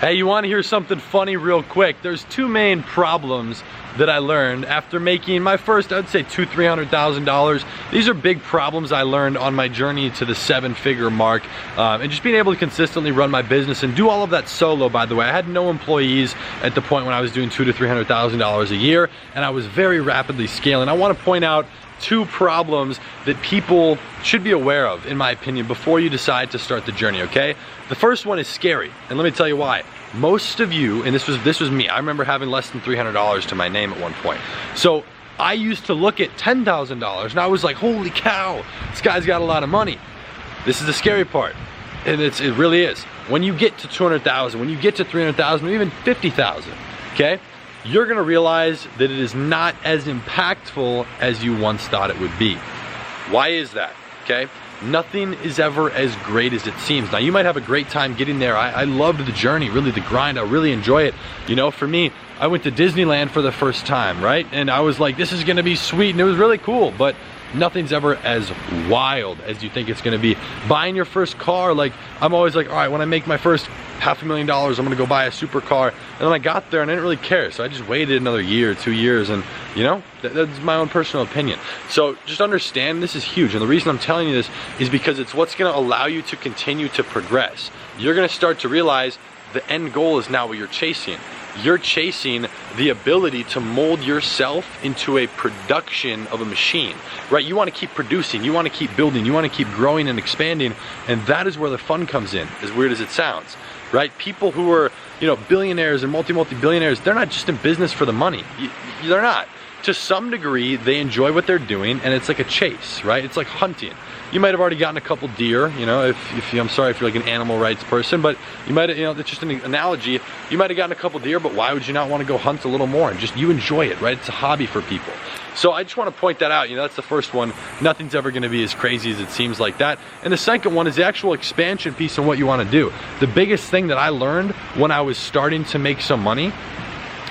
Hey, you want to hear something funny real quick? There's two main problems that I learned after making my first, I'd say $200,000-$300,000. These are big problems I learned on my journey to the 7-figure mark, and just being able to consistently run my business and do all of that solo. By the way, I had no employees at the point when I was doing $200,000 to $300,000 a year, and I was very rapidly scaling. I want to point out two problems that people should be aware of, in my opinion, before you decide to start the journey, okay? The first one is scary, and let me tell you why. Most of you, and this was me, I remember having less than $300 to my name at one point. So I used to look at $10,000 and I was like, holy cow, this guy's got a lot of money. This is the scary part, and it really is. When you get to 200,000, when you get to 300,000, or even 50,000, okay? You're gonna realize that it is not as impactful as you once thought it would be. Why is that, okay? Nothing is ever as great as it seems. Now, you might have a great time getting there. I loved the journey, really the grind. I really enjoy it. You know, for me, I went to Disneyland for the first time, right? And I was like, this is gonna be sweet, and it was really cool, but nothing's ever as wild as you think it's gonna be. Buying your first car, like, I'm always like, all right, when I make my first $500,000, I'm gonna go buy a supercar. And then I got there and I didn't really care, so I just waited another year, 2 years, and you know, that's my own personal opinion. So just understand, this is huge, and the reason I'm telling you this is because it's what's gonna allow you to continue to progress. You're gonna start to realize the end goal is now what you're chasing. You're chasing the ability to mold yourself into a production of a machine, right? You want to keep producing, you want to keep building, you want to keep growing and expanding, and that is where the fun comes in, as weird as it sounds, right? People who are, you know, billionaires and multi-billionaires, they're not just in business for the money. They're not. To some degree, they enjoy what they're doing, and it's like a chase, right? It's like hunting. You might have already gotten a couple deer, you know, if I'm sorry if you're like an animal rights person, but you might have, you know, that's just an analogy. You might have gotten a couple deer, but why would you not want to go hunt a little more? And just, you enjoy it, right? It's a hobby for people. So I just want to point that out. You know, that's the first one. Nothing's ever going to be as crazy as it seems like that. And the second one is the actual expansion piece on what you want to do. The biggest thing that I learned when I was starting to make some money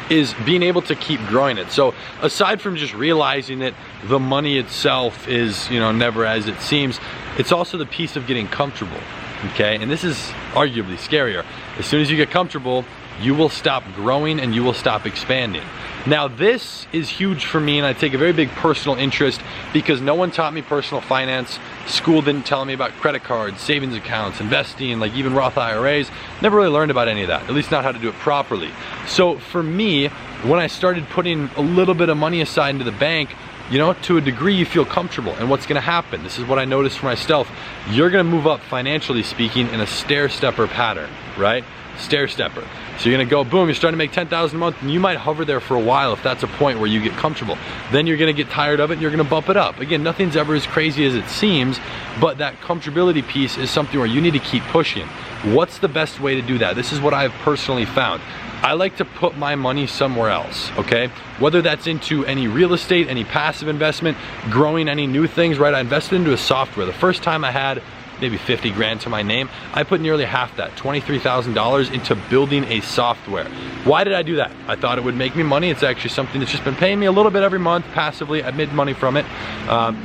is being able to keep growing it. So aside from just realizing that the money itself is, you know, never as it seems, it's also the piece of getting comfortable, okay? And this is arguably scarier. As soon as you get comfortable, you will stop growing and you will stop expanding. Now, this is huge for me, and I take a very big personal interest because no one taught me personal finance. School didn't tell me about credit cards, savings accounts, investing, like even Roth IRAs. Never really learned about any of that, at least not how to do it properly. So for me, when I started putting a little bit of money aside into the bank, you know, to a degree you feel comfortable. And what's gonna happen, this is what I noticed for myself, you're gonna move up financially speaking in a stair-stepper pattern, right? Stair-stepper. So you're gonna go, boom, you're starting to make 10,000 a month, and you might hover there for a while if that's a point where you get comfortable. Then you're gonna get tired of it and you're gonna bump it up. Again, nothing's ever as crazy as it seems, but that comfortability piece is something where you need to keep pushing. What's the best way to do that? This is what I've personally found. I like to put my money somewhere else, okay? Whether that's into any real estate, any passive investment, growing any new things, right? I invested into a software. The first time I had maybe 50 grand to my name, I put nearly half that, $23,000 into building a software. Why did I do that? I thought it would make me money. It's actually something that's just been paying me a little bit every month passively. I made money from it,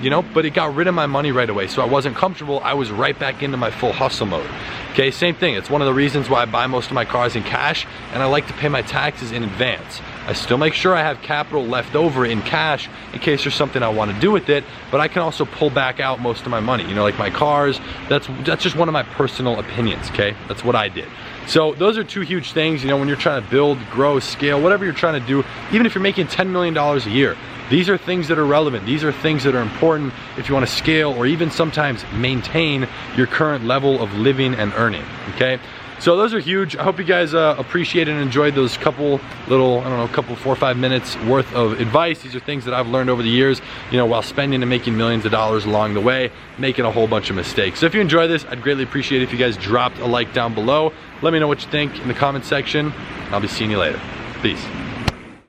you know, but it got rid of my money right away. So I wasn't comfortable. I was right back into my full hustle mode. Okay, same thing. It's one of the reasons why I buy most of my cars in cash, and I like to pay my taxes in advance. I still make sure I have capital left over in cash in case there's something I want to do with it, but I can also pull back out most of my money. You know, like my cars, that's just one of my personal opinions, okay? That's what I did. So those are two huge things, you know, when you're trying to build, grow, scale, whatever you're trying to do, even if you're making $10 million a year, these are things that are relevant. These are things that are important if you want to scale or even sometimes maintain your current level of living and earning, okay? So those are huge. I hope you guys appreciate and enjoyed those couple little, I don't know, couple 4 or 5 minutes worth of advice. These are things that I've learned over the years, you know, while spending and making millions of dollars along the way, making a whole bunch of mistakes. So if you enjoy this, I'd greatly appreciate it if you guys dropped a like down below. Let me know what you think in the comment section. I'll be seeing you later. Peace.